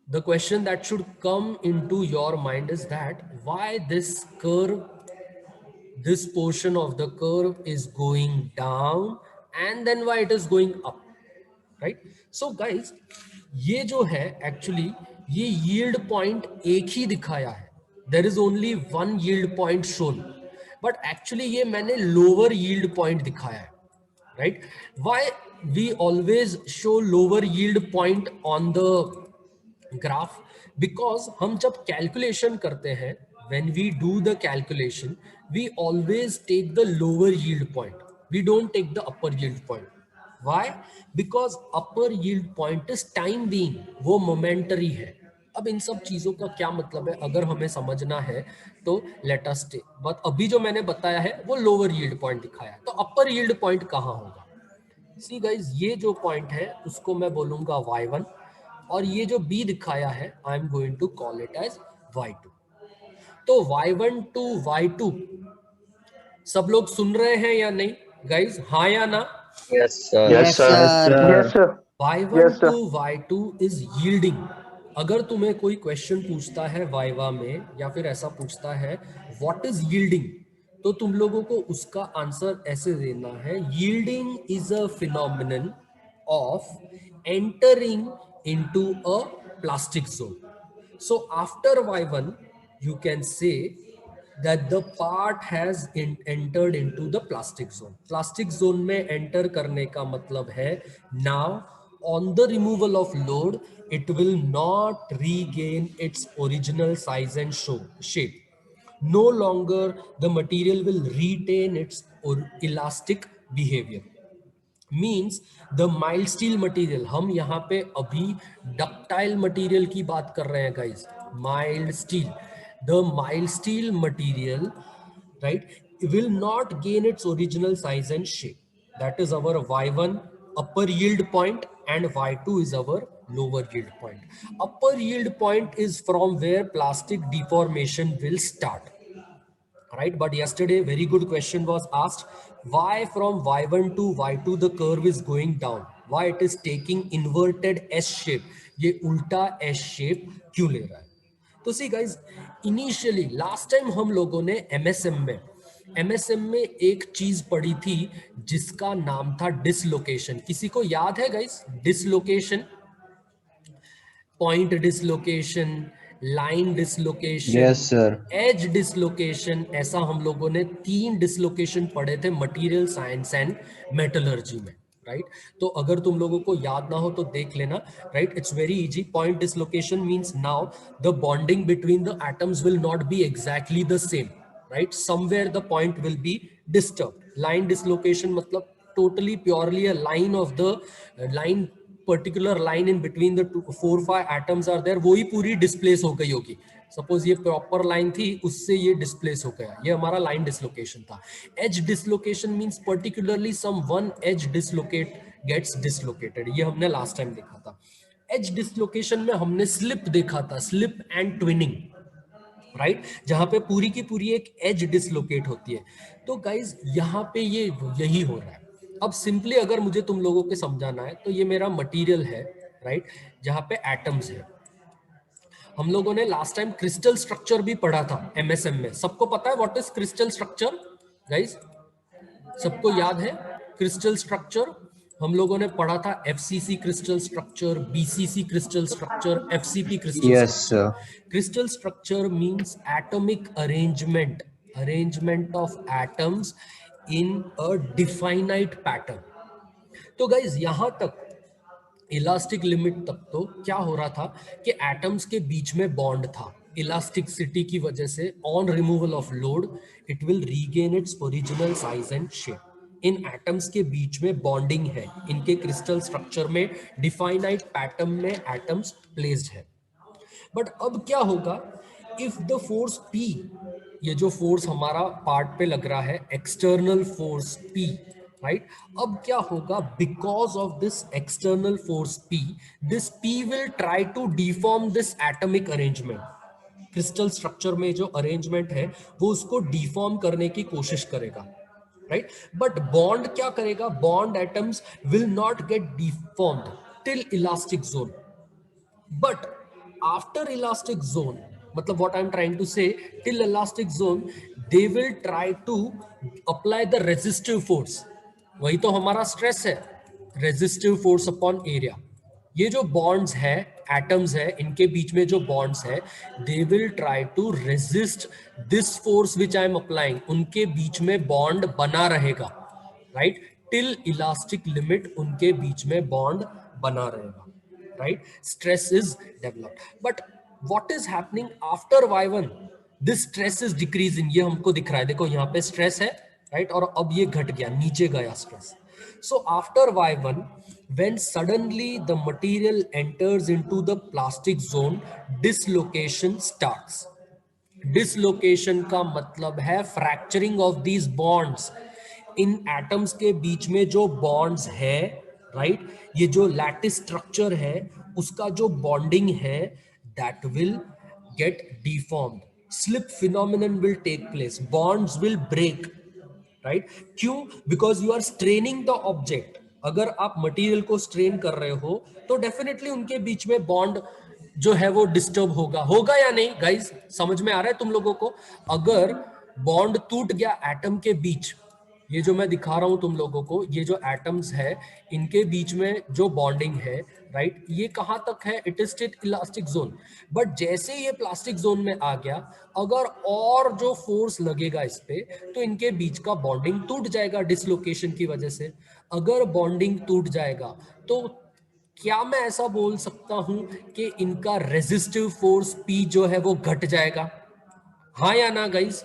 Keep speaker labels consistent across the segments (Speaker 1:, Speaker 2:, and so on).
Speaker 1: the question that should come into your mind is that why this curve, this portion of the curve is going down and then why it is going up, right? So guys, ये जो है actually ये yield point एक ही दिखाया है, there is only one yield point shown, but actually ये मैंने lower yield point दिखाया है, right? Why we always show lower yield point on the graph? Because हम जब calculation करते हैं, when we do the calculation we always take the lower yield point, we don't take the upper yield point. Why? Because upper yield point is time being, वो momentary है. अब इन सब चीजों का क्या मतलब है अगर हमें समझना है तो लेट अस टेक, बट अभी जो मैंने बताया है वो लोअर यील्ड पॉइंट दिखाया है, तो अपर यील्ड पॉइंट कहाँ होगा? सी गाइज, ये जो पॉइंट है उसको मैं बोलूंगा y1 और ये जो b दिखाया है I am going to call it as y2. तो y1 टू y2 सब लोग सुन रहे हैं या नहीं गाइज, हाँ या ना?
Speaker 2: Yes, sir.
Speaker 3: Yes,
Speaker 4: Yes,
Speaker 3: sir.
Speaker 4: sir.
Speaker 5: Yes, sir.
Speaker 1: y1
Speaker 5: Yes,
Speaker 1: two
Speaker 5: sir.
Speaker 1: y2 is yielding. अगर तुम्हें कोई क्वेश्चन पूछता है वाइवा में या फिर ऐसा पूछता है व्हाट इज यील्डिंग, तो तुम लोगों को उसका आंसर ऐसे देना है, yielding is a phenomenon of entering into a plastic zone. So after y1 you can say that the part has entered into the plastic zone. Plastic zone में enter करने का मतलब है now on the removal of load it will not regain its original size and shape. No longer the material will retain its elastic behavior. Means the mild steel material, हम यहाँ पे अभी ductile material की बात कर रहे हैं guys, mild steel, the mild steel material right will not gain its original size and shape. That is our y1 upper yield point and y2 is our lower yield point. Upper yield point is from where plastic deformation will start, right? But yesterday very good question was asked, why from y1 to y2 the curve is going down, why it is taking inverted s shape, ये उल्टा s shape क्यों ले रहा है? तो see guys, initially last time हम लोगों ने एमएसएम में एक चीज पढ़ी थी जिसका नाम था डिसलोकेशन. किसी को याद है guys dislocation? Point dislocation, line dislocation,
Speaker 4: Yes, sir.
Speaker 1: Edge dislocation, ऐसा हम लोगों ने 3 डिसलोकेशन पढ़े थे मटेरियल साइंस एंड मेटलर्जी में, राइट? तो अगर तुम लोगों को याद ना हो तो देख लेना, right? It's very easy. Point dislocation means now the bonding between the atoms will not be exactly the same, right? Somewhere the point will be disturb. Line dislocation मतलब totally purely a line of the line, particular line in between the 4-5 atoms are there, वो ही पूरी displace हो गई होगी. Suppose ये proper line थी, उससे ये डिस्प्लेस हो गया, ये हमारा लाइन डिसलोकेशन था. Edge dislocation means particularly some one edge dislocate gets dislocated, ये हमने लास्ट टाइम देखा था. एज डिसलोकेशन में हमने स्लिप देखा था, स्लिप एंड ट्विनिंग, राइट? जहां पे पूरी की पूरी एक एज डिसलोकेट होती है. तो गाइज यहाँ पे ये यही हो रहा है. अब सिंपली अगर मुझे तुम लोगों को समझाना है तो ये मेरा मटेरियल है, राइट? जहां पे एटम्स है. हम लोगों ने लास्ट टाइम क्रिस्टल स्ट्रक्चर भी पढ़ा था एमएसएम में. सबको पता है what is crystal structure guys? सबको याद है क्रिस्टल स्ट्रक्चर? हम लोगों ने पढ़ा था FCC crystal structure, BCC crystal structure, FCP crystal
Speaker 4: Yes,
Speaker 1: structure.
Speaker 4: sir.
Speaker 1: Crystal structure means atomic arrangement of atoms in a definite pattern. तो गाइज यहां तक इलास्टिक लिमिट तक तो क्या हो रहा था कि एटम्स के बीच में बॉन्ड था, इलास्टिसिटी की वजह से on removal of load it will regain its original size and shape. In atoms के बीच में बॉन्डिंग है, इनके क्रिस्टल स्ट्रक्चर में डिफाइनाइट पैटर्न में एटम्स प्लेस्ड है. बट अब क्या होगा इफ द फोर्स P, ये जो फोर्स हमारा पार्ट पे लग रहा है एक्सटर्नल फोर्स P, राइट? अब क्या होगा because of this external force P, this P will try to deform this atomic arrangement. Crystal structure में जो अरेंजमेंट है वो उसको डिफॉर्म करने की कोशिश करेगा, राइट? बट बॉन्ड क्या करेगा, bond atoms will not get deformed till elastic zone. But after elastic zone, मतलब what I am trying to say, till elastic zone they will try to apply the resistive force, वही तो हमारा stress है, resistive force upon area. ये जो bonds है, atoms है, इनके बीच में जो बॉन्ड्स है, they will try to resist this force which I am applying, उनके बीच में बॉन्ड बना रहेगा, राइट, टिल इलास्टिक लिमिट उनके बीच में बॉन्ड बना रहेगा, right, stress is developed. But what is happening after y1, this stress is decreasing, ये हमको दिख रहा है, देखो यहाँ पे स्ट्रेस है, राइट, और अब ये घट गया, नीचे गया stress. So after y1, when suddenly the material enters into the plastic zone, dislocation starts. Dislocation का मतलब है fracturing of these bonds, in atoms के बीच में जो बॉन्ड्स है, राइट, ये जो लैटिस स्ट्रक्चर है उसका जो बॉन्डिंग है, that will get deformed, slip phenomenon will take place, bonds will break, right, क्यों, because you are straining the object. अगर आप मटेरियल को स्ट्रेन कर रहे हो तो डेफिनेटली उनके बीच में बॉन्ड जो है वो डिस्टर्ब होगा, होगा या नहीं गाइस, समझ में आ रहा है तुम लोगों को? अगर बॉन्ड टूट गया एटम के बीच, ये जो मैं दिखा रहा हूं तुम लोगों को, ये जो एटम्स है इनके बीच में जो बॉन्डिंग है, राइट, ये कहां तक है, it is still elastic zone. But जैसे ये प्लास्टिक जोन में आ गया, अगर और जो फोर्स लगेगा इस पे, तो इनके बीच का बॉन्डिंग टूट जाएगा डिसलोकेशन की वजह से। अगर बॉन्डिंग टूट जाएगा तो क्या मैं ऐसा बोल सकता हूं कि इनका रेजिस्टिव फोर्स P जो है वो घट जाएगा, हाँ या ना गाइस?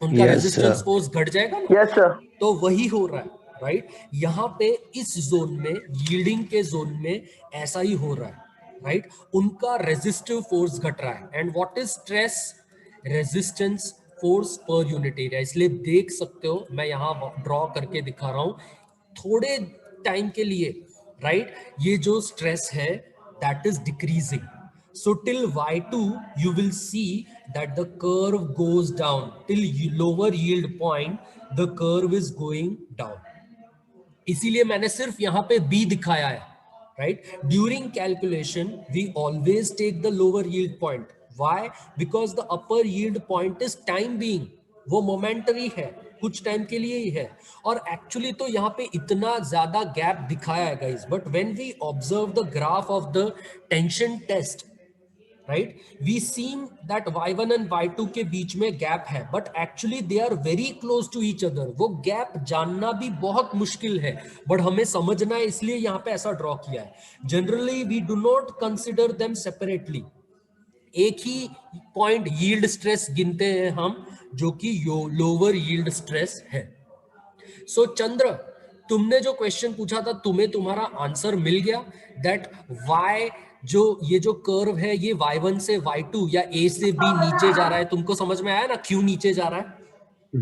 Speaker 1: उनका
Speaker 2: यस
Speaker 1: रेजिस्टेंस
Speaker 2: सर।
Speaker 1: फोर्स घट जाएगा ना?
Speaker 3: Yes sir.
Speaker 1: तो वही हो रहा है, राइट, यहाँ पे इस जोन में, यील्डिंग के जोन में ऐसा ही हो रहा है, राइट, उनका रेजिस्टिव फोर्स घट रहा है। And what is stress? Resistance force per unit area. इसलिए देख सकते हो, मैं यहाँ ड्रॉ करके दिखा रहा हूं थोड़े टाइम के लिए, राइट, ये जो स्ट्रेस है that is decreasing. So till y2 you will see that the curve goes down, till lower yield point the curve is going down. इसीलिए मैंने सिर्फ यहां पे b दिखाया है, right? During calculation we always take the lower yield point. Why? Because the upper yield point is time being, वो momentary है, कुछ टाइम के लिए ही है। और एक्चुअली तो यहाँ पे इतना ज्यादा गैप दिखाया है guys, but when we observe the graph of the tension test, right, we seen that y1 and y2 के बीच में गैप है, but actually they are very close to each other. वो गैप जानना भी बहुत मुश्किल है, बट हमें समझना है, इसलिए यहां पे ऐसा ड्रॉ किया है। Generally we do not consider them separately, एक ही पॉइंट यील्ड स्ट्रेस गिनते हैं हम, जो कि लोअर यील्ड स्ट्रेस है। सो चंद्र, तुमने जो क्वेश्चन पूछा था, तुम्हें तुम्हारा आंसर मिल गया, दैट y जो ये जो कर्व है ये y1 से y2 या a से b नीचे जा रहा है, तुमको समझ में आया ना क्यों नीचे जा रहा है?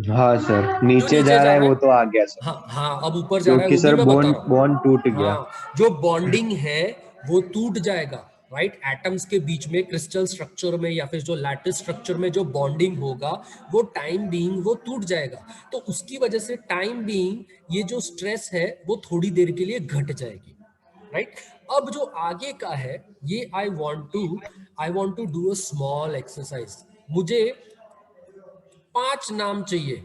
Speaker 2: हाँ सर,
Speaker 1: क्यों
Speaker 2: नीचे जा रहा है वो तो आ गया सर,
Speaker 1: हाँ हाँ, अब ऊपर जा रहा है
Speaker 2: क्योंकि
Speaker 1: वो भी
Speaker 2: सर
Speaker 1: मैं बता
Speaker 2: बॉन्ड
Speaker 1: रहा हूँ।
Speaker 2: बॉन्ड टूट गया।
Speaker 1: हाँ, जो बॉन्डिंग है वो टूट जाएगा, राइट, एटम्स के बीच में, क्रिस्टल स्ट्रक्चर में या फिर जो लैटिस स्ट्रक्चर में जो बॉन्डिंग होगा वो टाइम बीइंग वो टूट जाएगा। तो उसकी वजह से टाइम बीइंग ये जो स्ट्रेस है वो थोड़ी देर के लिए घट जाएगी, राइट। अब जो आगे का है ये I want to do a small exercise. मुझे 5 नाम चाहिए,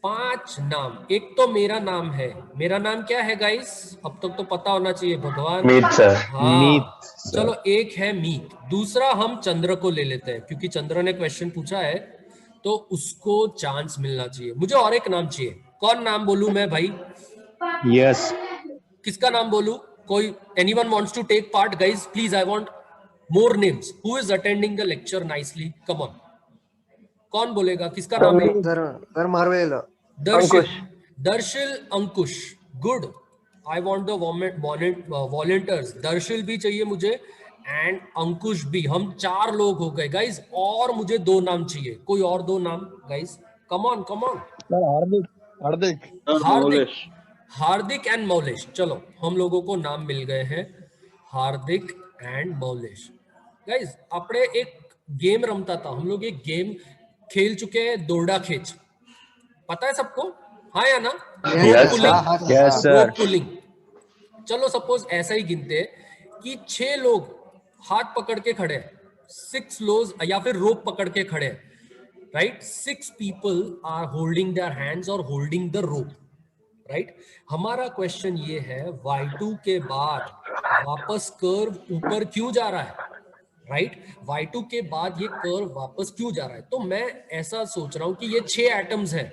Speaker 1: 5 नाम। एक तो मेरा नाम है, मेरा नाम क्या है गाइस? अब तक तो पता होना चाहिए भगवान।
Speaker 3: मीत सर।
Speaker 2: मीत
Speaker 1: हाँ,
Speaker 2: सर।
Speaker 1: चलो एक है मीत, दूसरा हम चंद्र को ले लेते हैं क्योंकि चंद्र ने क्वेश्चन पूछा है तो उसको चांस मिलना चाहिए। मुझे और एक नाम चाहिए, कौन नाम बोलूं मैं भाई?
Speaker 2: यस।
Speaker 1: किसका नाम बोलूं? कोई anyone wants to take part guys? Please, I want more names. Who is attending the lecture nicely? Come on, कौन बोलेगा? किसका नाम लो?
Speaker 4: Sir Marvel.
Speaker 1: Darshil,
Speaker 3: Ankush.
Speaker 1: Darshil, Ankush, good. I want the volunteers. Darshil भी चाहिए मुझे एंड अंकुश भी। हम 4 लोग हो गए गाइस, और मुझे 2 नाम चाहिए। कोई और 2 नाम guys, come on come on.
Speaker 5: Hardik Hardik
Speaker 1: Hardik, Hardik and Maulesh. चलो हम लोगों को नाम मिल गए हैं, हार्दिक एंड मौलेश। गाइस अपने एक गेम रमता था, हम लोग एक गेम खेल चुके हैं, दोरडा खींच, पता है सबको, हाँ या ना?
Speaker 3: Yes,
Speaker 1: pulling,
Speaker 2: yes sir.
Speaker 1: Pulling. चलो सपोज ऐसा ही गिनते हैं कि 6 लोग हाथ पकड़ के खड़े हैं, 6 लोग या फिर रोप पकड़ के खड़े हैं, right? 6 people are holding their hands और होल्डिंग द रोप, राइट? हमारा क्वेश्चन ये है y2 के बाद वापस कर्व ऊपर क्यों जा रहा है, राइट? y2 के बाद ये कर्व वापस क्यों जा रहा है? तो मैं ऐसा सोच रहा हूं कि ये 6 एटम्स हैं,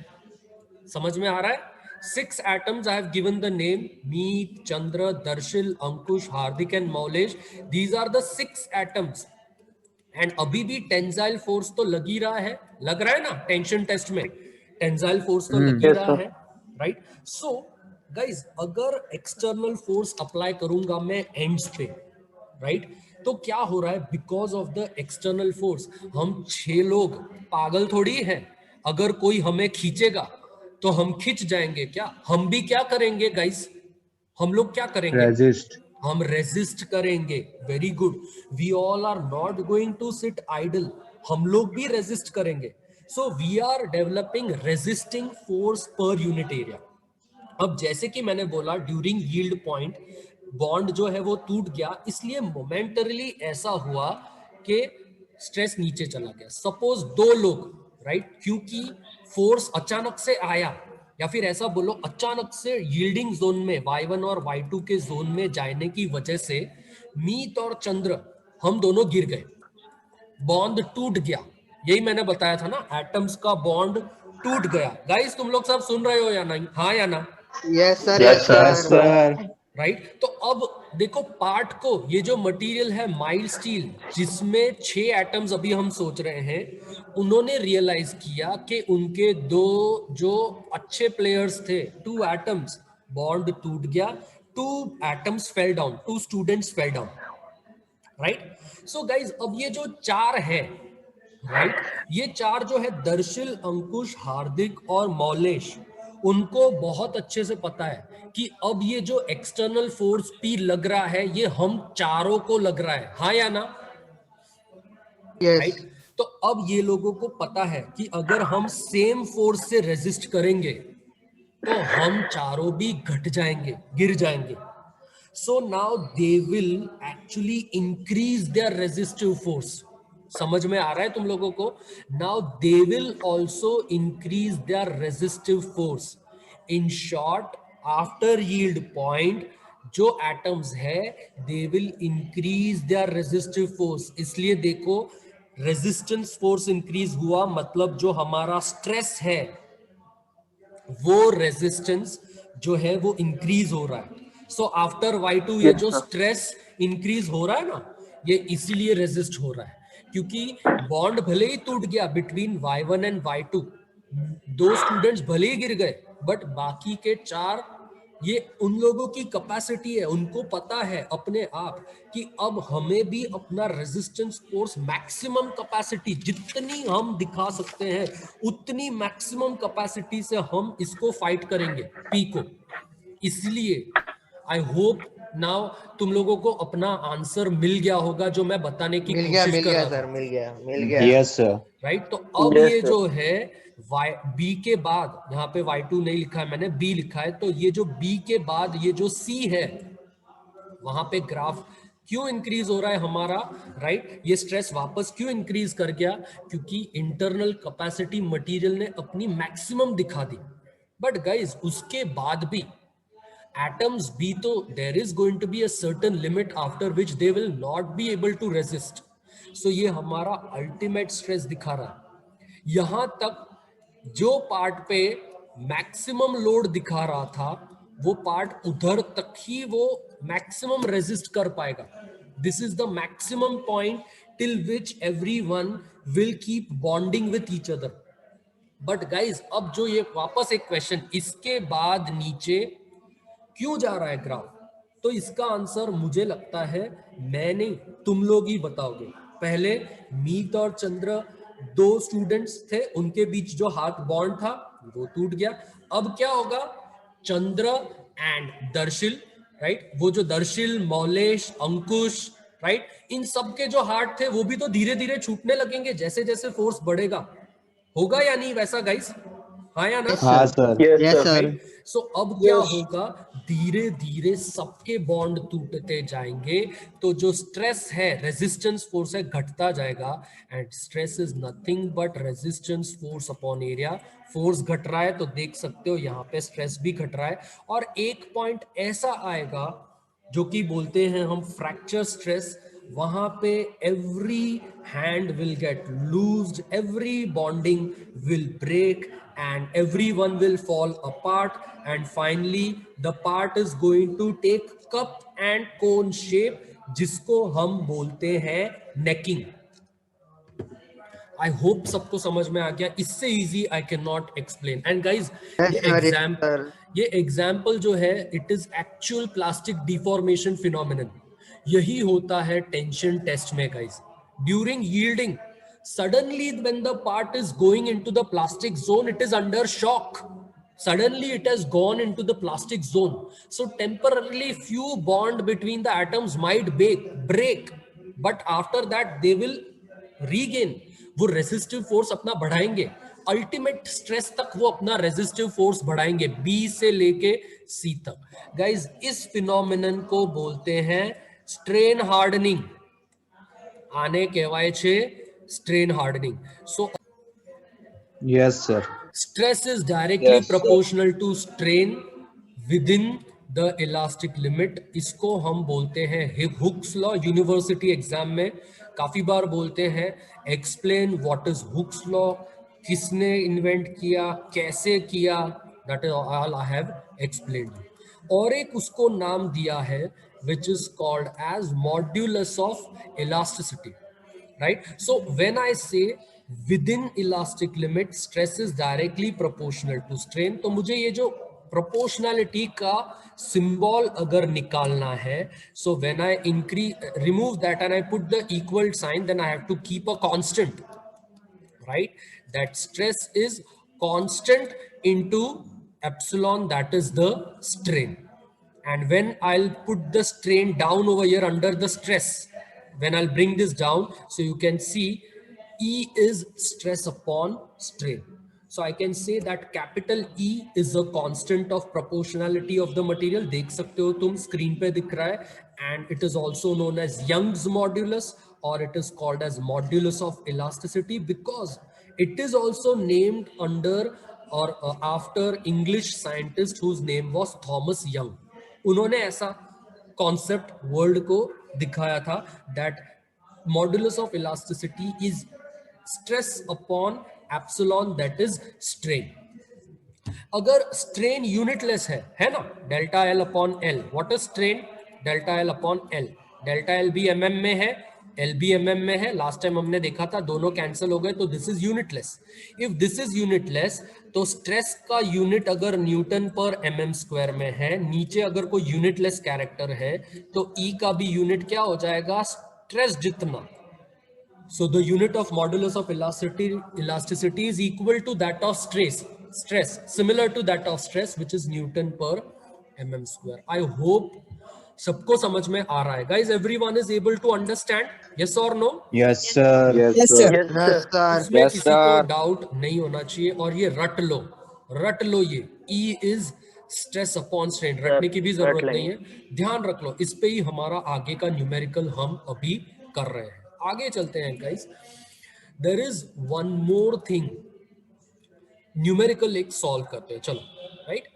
Speaker 1: समझ में आ रहा है? 6 atoms I have given the name Meet, Chandra, Darshil, Ankush, Hardik and Maulesh. These are the 6 atoms. And अभी भी टेंसाइल फोर्स तो लग ही रहा है, लग रहा है ना? टेंशन टेस्ट में टेंसाइल फोर्स तो लग ही रहा है, राइट? सो गाइज, अगर एक्सटर्नल फोर्स अप्लाई करूंगा मैं एंड्स पे, राइट, तो क्या हो रहा है? Because of the external force हम 6 लोग पागल थोड़ी हैं, अगर कोई हमें खींचेगा तो हम खिंच जाएंगे क्या? हम भी क्या करेंगे गाइस? हम लोग क्या करेंगे?
Speaker 2: रेजिस्ट।
Speaker 1: हम रेजिस्ट करेंगे। Very good, we all are not going to sit idle, हम लोग भी रेजिस्ट करेंगे। So we are developing resisting force per unit area. अब जैसे कि मैंने बोला, ड्यूरिंग यील्ड पॉइंट बॉन्ड जो है वो टूट गया, इसलिए मोमेंटरली ऐसा हुआ कि स्ट्रेस नीचे चला गया। सपोज 2 लोग, राइट, क्योंकि फोर्स अचानक से आया, या फिर ऐसा बोलो अचानक से यील्डिंग जोन में y1 और y2 के जोन में जाने की वजह से मीत और चंद्र हम दोनों गिर गए, बॉन्ड टूट गया। यही मैंने बताया था ना, एटम्स का बॉन्ड टूट गया। गाइस तुम लोग सब सुन रहे हो या नहीं? हाँ या ना?
Speaker 3: Yes sir,
Speaker 2: yes sir.
Speaker 1: Right? तो अब देखो पार्ट को, ये जो मटेरियल है माइल्ड स्टील, जिसमें 6 एटम्स अभी हम सोच रहे हैं, उन्होंने रियलाइज किया कि उनके 2 जो अच्छे प्लेयर्स थे, 2 एटम्स, बॉन्ड टूट गया, 2 atoms fell down, 2 students fell down, right? सो गाइज, अब ये जो 4 है, राइट, ये 4 जो है दर्शिल, अंकुश, हार्दिक और मौलेश, उनको बहुत अच्छे से पता है कि अब ये जो एक्सटर्नल फोर्स पी लग रहा है, ये हम चारों को लग रहा है। हाँ या ना?
Speaker 3: यस।
Speaker 1: राइट? तो अब ये लोगों को पता है कि अगर हम सेम फोर्स से रेजिस्ट करेंगे तो हम चारों भी घट जाएंगे, गिर जाएंगे। So now they will actually increase their resistive force. समझ में आ रहा है तुम लोगों को? Now they will also increase their resistive force. In short, after yield point जो एटम्स है, they will increase their resistive force. इसलिए देखो, रेजिस्टेंस फोर्स इंक्रीज हुआ, मतलब जो हमारा स्ट्रेस है वो रेजिस्टेंस जो है वो इंक्रीज हो रहा है। सो आफ्टर y2 ये जो स्ट्रेस इंक्रीज हो रहा है ना, ये इसीलिए रेजिस्ट हो रहा है, क्योंकि बॉन्ड भले ही टूट गया between y1 and y2, 2 students भले ही गिर गए, बट बाकी के 4, ये उन लोगों की कैपेसिटी है, उनको पता है अपने आप कि अब हमें भी अपना रेजिस्टेंस फोर्स मैक्सिमम कैपेसिटी जितनी हम दिखा सकते हैं, उतनी मैक्सिमम कैपेसिटी से हम इसको फाइट करेंगे पी को। इसलिए आई होप नाउ तुम लोगों को अपना आंसर मिल गया होगा जो मैं बताने की कोशिश कर रहा था।
Speaker 3: सर, मिल गया।
Speaker 2: Yes sir.
Speaker 1: राइट? तो अब ये जो है बी के बाद, यहाँ पे y2 नहीं लिखा है मैंने, बी लिखा है, तो ये जो बी के बाद ये जो सी है, वहां पे ग्राफ क्यों इंक्रीज हो रहा है हमारा, राइट? ये स्ट्रेस वापस क्यों इंक्रीज कर गया? क्योंकि इंटरनल कैपेसिटी मटेरियल ने अपनी मैक्सिमम दिखा दी। बट गाइज, उसके बाद भी atoms भी तो, there is going to be a certain limit after which they will not be able to resist. So ये हमारा अल्टीमेट स्ट्रेस दिखा रहा है। यहां तक जो पार्ट पे मैक्सिमम लोड दिखा रहा था, वो पार्ट उधर तक ही वो मैक्सिमम रेजिस्ट कर पाएगा। This is the maximum point till which everyone will keep bonding with each other. But guys, अब जो ये वापस एक क्वेश्चन, इसके बाद नीचे क्यों जा रहा है ग्राफ? तो इसका आंसर मुझे लगता है मैं नहीं, तुम लोग ही बताओगे। पहले मीत और चंद्र 2 स्टूडेंट्स थे, उनके बीच जो हाथ बॉन्ड था वो टूट गया। अब क्या होगा? चंद्र एंड दर्शिल, राइट, वो जो दर्शिल, मौलेश, अंकुश, राइट, इन सब के जो हार्ट थे वो भी तो धीरे धीरे छूटने लगेंगे जैसे जैसे फोर्स बढ़ेगा। होगा या नहीं वैसा गाइस? हाँ या ना?
Speaker 2: हाँ सर।
Speaker 3: Yes sir.
Speaker 1: सो अब क्या होगा, धीरे धीरे सबके बॉन्ड टूटते जाएंगे, तो जो स्ट्रेस है, रेजिस्टेंस फोर्स है, घटता जाएगा। And stress is nothing but resistance force upon area. Force घट रहा है तो देख सकते हो यहाँ पे स्ट्रेस भी घट रहा है। और एक पॉइंट ऐसा आएगा जो कि बोलते हैं हम फ्रैक्चर स्ट्रेस, वहां पे every hand will get loosed, every bonding will break and everyone will fall apart, and finally the part is going to take cup and cone shape, जिसको हम बोलते हैं नेकिंग। आई होप सबको समझ में आ गया, इससे easy I can not explain. And guys ये एग्जाम्पल जो है, it is actual plastic deformation phenomenon. यही होता है टेंशन टेस्ट में guys. During yielding, suddenly when the part is going into the plastic zone, it is under shock. Suddenly it has gone into the plastic zone, so temporarily few bond between the atoms might break, but after that they will regain. वो resistive force अपना बढ़ाएंगे, ultimate stress तक वो अपना resistive force बढ़ाएंगे, B से लेके सी तक। गाइज इस फिनोमिनन को बोलते हैं स्ट्रेन हार्डनिंग। आने कहेवाय छे strain hardening. So
Speaker 2: yes sir,
Speaker 1: stress is directly
Speaker 2: Yes, sir.
Speaker 1: proportional to strain within the elastic limit. इसको हम बोलते हैं हुक्स लॉ। यूनिवर्सिटी एग्जाम में काफी बार बोलते हैं, explain what is Hooke's law, किसने इन्वेंट किया, कैसे किया, that is all I have explained. और एक उसको नाम दिया है which is called as modulus of elasticity. Right? So when I say within elastic limit stress is directly proportional to strain, तो मुझे ये जो proportionality का symbol अगर निकालना है, so when I remove that and I put the equal sign, then I have to keep a constant, right? That stress is constant into epsilon, that is the strain. And when I'll put the strain down over here under the stress, when I'll bring this down, so you can see E is stress upon strain. So I can say that capital E is a constant of proportionality of the material. देख सकते हो तुम screen पे दिख रहा है, and it is also known as Young's modulus, or it is called as modulus of elasticity, because it is also named under or after English scientist whose name was Thomas Young. उन्होंने ऐसा concept world को दिखाया था, that modulus of elasticity is stress upon epsilon, that is strain. अगर strain unitless है ना, delta L upon L, what is strain, delta L upon L. Delta L भी mm में है, एल भी mm में है, लास्ट टाइम हमने देखा था, दोनों कैंसिल हो गए, तो this is unitless. If this is unitless, तो स्ट्रेस का यूनिट अगर न्यूटन पर mm स्क्वायर में है, नीचे अगर कोई यूनिटलेस कैरेक्टर है, तो E का भी यूनिट क्या हो जाएगा, स्ट्रेस जितना। So the unit of modulus of elasticity is equal to that of stress, similar to that of stress, which is Newton per mm square. I hope सबको समझ में आ रहा है। Guys, everyone is able to understand? Yes or no?
Speaker 2: yes sir,
Speaker 5: Yes, sir.
Speaker 3: Yes, sir.
Speaker 1: इसमें
Speaker 5: Yes,
Speaker 1: किसी को
Speaker 5: sir.
Speaker 1: Doubt नहीं होना चाहिए। और ये रट लो ये E is stress upon strain, रटने की भी जरूरत नहीं है, ध्यान रख लो। इस पे ही हमारा आगे का न्यूमेरिकल हम अभी कर रहे हैं। आगे चलते हैं guys. There is one more thing, numerical एक सॉल्व करते हैं, चलो। राइट,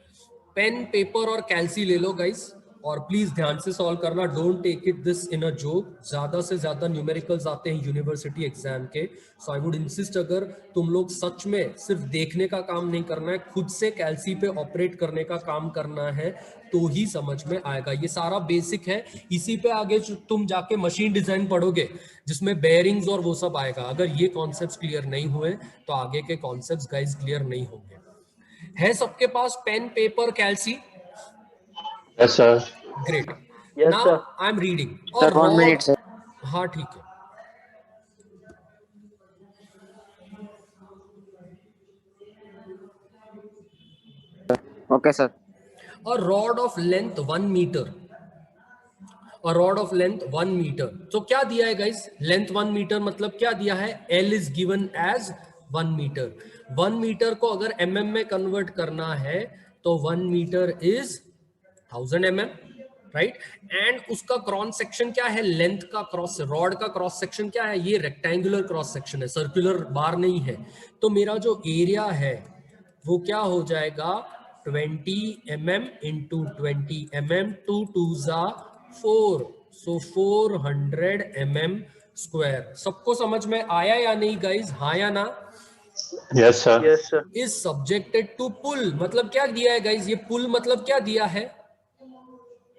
Speaker 1: पेन पेपर और कैलसी ले लो गाइस, और प्लीज ध्यान से सॉल्व करना, don't take it this in a joke. ज्यादा से ज्यादा न्यूमेरिकल्स आते हैं यूनिवर्सिटी एग्जाम के, सो आई वुड इंसिस्ट, अगर तुम लोग सच में सिर्फ देखने का काम नहीं करना है, खुद से कैलसी पे ऑपरेट करने का काम करना है, तो ही समझ में आएगा। ये सारा बेसिक है, इसी पे आगे तुम जाके मशीन डिजाइन पढ़ोगे जिसमें बेयरिंग्स और वो सब आएगा। अगर ये कॉन्सेप्ट्स क्लियर नहीं हुए तो आगे के कॉन्सेप्ट्स गाइस क्लियर नहीं होंगे। है सबके पास pen paper calci?
Speaker 2: yes sir,
Speaker 1: great.
Speaker 4: Yes,
Speaker 1: now
Speaker 4: sir.
Speaker 1: I am reading.
Speaker 3: Sir, 1 minute, sir.
Speaker 1: हाँ ठीक है।
Speaker 3: Okay, sir.
Speaker 1: A rod of length 1 meter, a rod of length 1 meter, तो क्या दिया है गाइस, लेंथ 1 मीटर, मतलब क्या दिया है, L is given as 1 metre. 1 metre को अगर mm में कन्वर्ट करना है, तो 1 मीटर इज 1000 mm, राइट। एंड उसका क्रॉस सेक्शन क्या है, लेंथ का क्रॉस, रॉड का क्रॉस सेक्शन क्या है, ये रेक्टेंगुलर क्रॉस सेक्शन है, सर्कुलर बार नहीं है। तो मेरा जो एरिया है वो क्या हो जाएगा, 20 mm into 20 mm, 2 2s are 4, so 400 mm square. सबको समझ में आया या नहीं गाइज, हाँ या ना?
Speaker 2: Yes, sir.
Speaker 3: Yes, sir.
Speaker 1: Is subjected to pull, मतलब क्या दिया है गाइज, ये पुल मतलब क्या दिया है,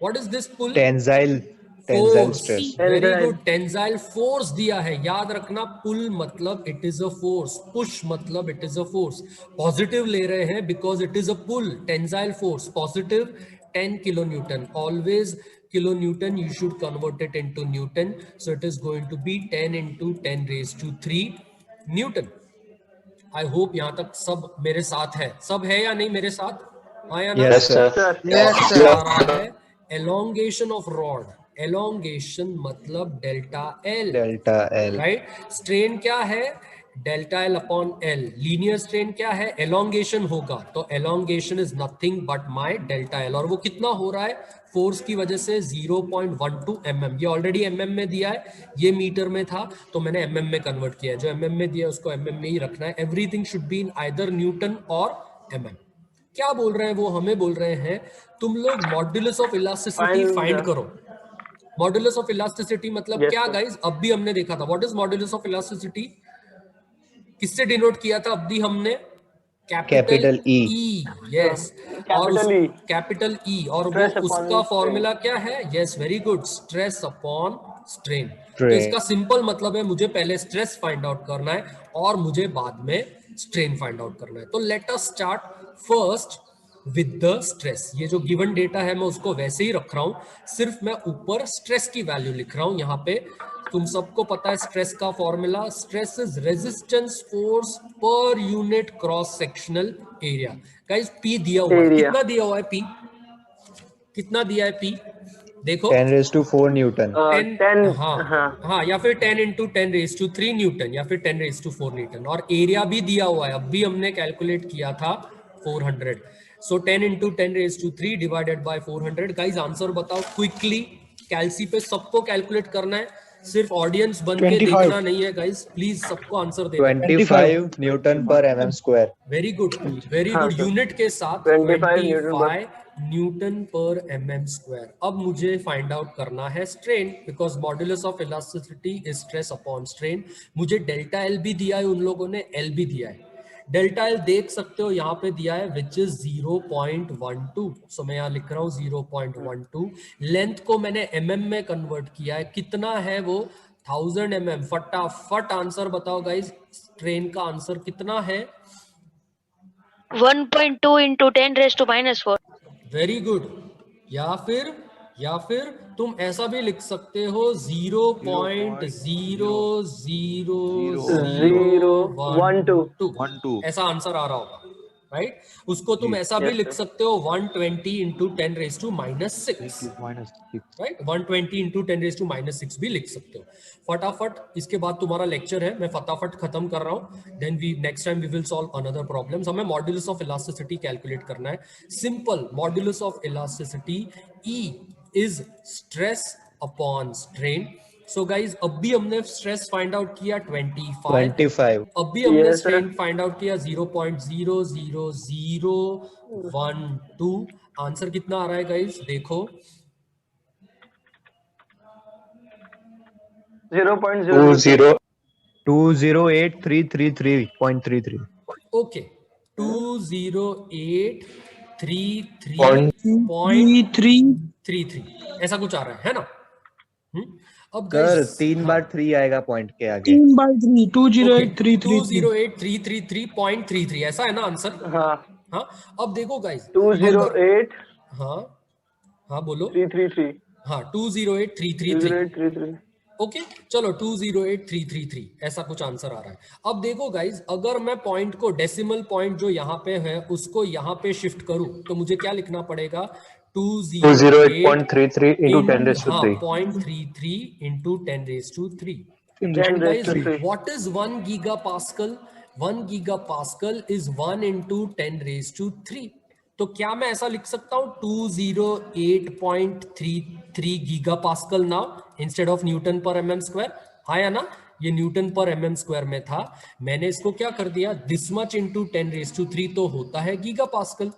Speaker 1: what is this pull?
Speaker 2: Tensile
Speaker 1: force,
Speaker 2: stress.
Speaker 1: Very
Speaker 3: Tensile.
Speaker 1: Good, tensile force दिया है, याद रखना। पुल मतलब it is a force, push मतलब it is a force. Positive ले रहे हैं because it is a pull, tensile force positive 10 kilo newton, always kilo newton, you should convert it into Newton, so it is going to be 10 into 10 raised to 3 Newton. I hope यहां तक सब मेरे साथ है, सब है या नहीं मेरे साथ, हाँ या ना?
Speaker 2: Yes, sir.
Speaker 3: Sir. Yes,
Speaker 1: अब
Speaker 3: sir.
Speaker 1: आ रहा है elongation ऑफ रॉड, elongation मतलब delta L,
Speaker 2: Delta L.
Speaker 1: Right. Strain क्या है, delta L upon L. Linear strain क्या है, elongation होगा, तो elongation is nothing but my delta L. और वो कितना हो रहा है, फोर्स की वजह से 0.12 mm, ये ऑलरेडी mm में दिया है, ये मीटर में था तो मैंने mm में कन्वर्ट किया है, जो mm में दिया है उसको mm में ही रखना है। Everything should be in either Newton और mm। क्या बोल रहे हैं वो, हमें बोल रहे हैं तुम लोग modulus of elasticity
Speaker 3: Find
Speaker 1: find
Speaker 3: the-
Speaker 1: करो। मॉड्यूलस ऑफ इलास्टिसिटी मतलब
Speaker 3: Yes,
Speaker 1: क्या
Speaker 3: sir.
Speaker 1: गाइस, अब भी हमने देखा था। What is modulus of elasticity, किससे डिनोट किया था अब भी हमने, कैपिटल
Speaker 2: Capital E.
Speaker 1: ई, यस। और
Speaker 3: Capital E.
Speaker 1: कैपिटल ई, और वो
Speaker 3: Stress upon
Speaker 1: उसका
Speaker 3: strain.
Speaker 1: फॉर्मूला क्या है, yes very good, stress upon strain. तो
Speaker 2: Strain.
Speaker 1: इसका सिंपल मतलब है मुझे पहले स्ट्रेस फाइंड आउट करना है और मुझे बाद में स्ट्रेन फाइंड आउट करना है। तो let us start first with the stress. ये जो गिवन डेटा है मैं उसको वैसे ही रख रहा हूं, सिर्फ मैं ऊपर स्ट्रेस की वैल्यू लिख रहा हूं। यहां पे तुम सबको पता है स्ट्रेस का formula, stress is resistance force per unit cross sectional area. Guys P दिया हुआ है,
Speaker 3: Area.
Speaker 1: कितना दिया हुआ है पी, कितना दिया है पी, देखो
Speaker 2: 10 raised to 4 Newton.
Speaker 3: 10.
Speaker 1: हाँ
Speaker 3: हाँ.
Speaker 1: हाँ, या फिर 10 इंटू 10 रेज टू 3 न्यूटन, या फिर 10 रेज टू 4 न्यूटन। और एरिया भी दिया हुआ है, अब भी हमने कैलकुलेट किया था 400। So 10 into 10 raise to 3 divided by 400। Guys answer बताओ क्विकली, कैलसी पे सबको कैलकुलेट करना है, सिर्फ ऑडियंस बन के
Speaker 5: 25.
Speaker 1: देखना नहीं है गाइज, प्लीज सबको आंसर देना है।
Speaker 2: 25 Newton per mm square.
Speaker 1: Very good, very
Speaker 3: हाँ,
Speaker 1: गुड,
Speaker 3: sir.
Speaker 1: यूनिट के साथ
Speaker 3: 25 न्यूटन पर-
Speaker 1: 25 न्यूटन पर mm स्क्वायर। अब मुझे फाइंड आउट करना है strain, because modulus of elasticity is stress upon strain. मुझे डेल्टा एल भी दिया है, उन लोगों ने एल भी दिया है। डेल्टा एल देख सकते हो यहाँ पे दिया है विच इज 0.12, सो मैं यहाँ लिख रहा हूँ 0.12। लेंथ को मैंने mm में कन्वर्ट किया है, कितना है वो 1000 mm। फटाफट आंसर बताओ गाइज, स्ट्रेन का आंसर कितना है?
Speaker 4: 1.2 into 10 raised to minus 4.
Speaker 1: Very good. या फिर तुम ऐसा भी लिख सकते हो 0.00012, ऐसा आंसर आ रहा होगा, राइट। उसको तुम ऐसा भी
Speaker 3: Yes,
Speaker 1: लिख
Speaker 3: sir.
Speaker 1: सकते हो 120 into 10 raise to -6, right. 120 into 10 raise to -6 भी लिख सकते हो। फटाफट इसके बाद तुम्हारा लेक्चर है, मैं फटाफट खत्म कर रहा हूं, then we next time we will solve another problems. हमें मॉड्यूलस ऑफ इलास्टिसिटी कैलकुलेट करना है। Simple modulus of elasticity E is stress upon strain. So guys अब भी हमने स्ट्रेस फाइंड आउट किया 25, अब भी हमने
Speaker 3: Yes, sir.
Speaker 1: Strain find out किया 0.00012। आंसर कितना आ रहा है गाइज, देखो
Speaker 3: 0.0.
Speaker 2: 208,333.33.
Speaker 1: ओके 208,333.33 ऐसा कुछ आ रहा है ना? अब
Speaker 2: सर
Speaker 1: guys,
Speaker 2: 3 बार 3 आएगा पॉइंट के आगे.
Speaker 5: 3/3 208,333.
Speaker 1: 208,333.33 ऐसा है ना आंसर?
Speaker 3: हाँ.
Speaker 1: हाँ, अब देखो गाइस
Speaker 3: 208
Speaker 1: हाँ हाँ बोलो
Speaker 3: 333.
Speaker 1: हाँ 208,333
Speaker 3: 208,333.
Speaker 1: ओके चलो 208,333 ऐसा कुछ आंसर आ रहा है। अब देखो गाइज अगर मैं पॉइंट को डेसिमल पॉइंट जो यहाँ पे है उसको यहाँ पे शिफ्ट करूं तो मुझे क्या लिखना पड़ेगा
Speaker 2: 208.33 into 10 raised to 3.
Speaker 1: 0.33 into 10 raised to 3.
Speaker 3: 10
Speaker 1: And
Speaker 3: raised
Speaker 1: guys,
Speaker 3: to 3.
Speaker 1: what is 1 gigapascal? 1 gigapascal is 1 into 10 raised to 3. तो क्या मैं ऐसा लिख सकता हूं 208.33 giga pascal now instead of Newton पर एमएम स्क्वायर? हाँ या ना? ये न्यूटन पर एमएम स्क्वायर में था, मैंने इसको क्या कर दिया, दिस मच इंटू 10⁻³ तो होता है गीगा पास्कल।